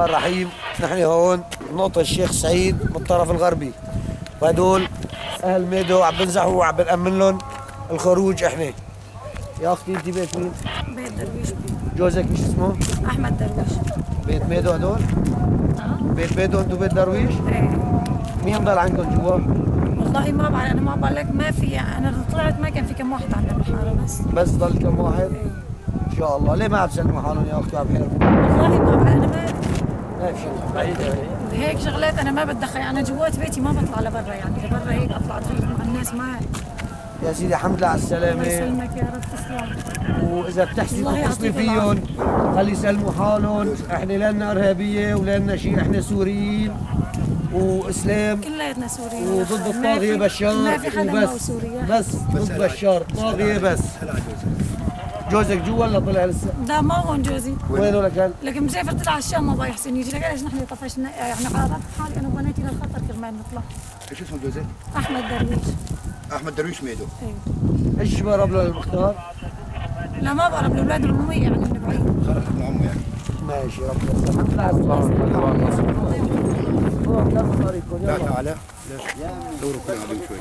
الرحيم. نحن هون نقطة الشيخ سعيد من الطرف الغربي، وهدول أهل ميدو عم بنزحوا وعم بنأمن لهم الخروج. احنا يا أختي أنت بيت مين؟ بيت درويش. جوزك ايش اسمه؟ أحمد درويش. بيت ميدو هدول؟ بيت ميدو أنتوا بيت درويش؟ ايه. مين ضل عندكم جوا؟ والله ما بعرف، أنا ما بقول لك ما في، أنا طلعت ما كان في كم واحد عندنا بالحارة بس ضل كم واحد؟ ايه. إن شاء الله. ليه ما عم تسلموا حالهم يا أختي؟ عم يحرقوا؟ والله ما بعرف، أنا ما في شيء بعيدة هيك شغلات أنا ما بتدخل، أنا جوات بيتي ما بطلع لبرا، يعني لبرا هيك أطلع أتفرج مع الناس ما. يا سيدي الحمد لله على الله السلامة. يسلمك يا رب، تسلم. وإذا بتحسي الله تتصلي يعطيك فيهم خلي يسلموا حالهم. احنا لنا إرهابية ولنا شيء، احنا سوريين وإسلام كلياتنا سوريين وضد الطاغية بشار ما في حدا معه وبس. سوريا. بس ضد بشار طاغية بس. جوزك جوا ولا طلع لسه؟ لا ما هون جوزي. وينه لكان؟ لكن مسافر طلع الشام ما بيحسن يجي، ليش نحن طفشنا يعني عرضت حالي انا وبناتي للخطر كرمال نطلع. ايش اسمه جوزك؟ احمد درويش. احمد درويش ميدو. ايه. ايش بقرب له المختار؟ لا ما بقرب لاولاد الامويه يعني من بعيد. خرج ابن عمه يعني. ماشي ربنا الحمد لله على السلامة. لا تعالى ليش؟ دوروا كل عظيم شوي.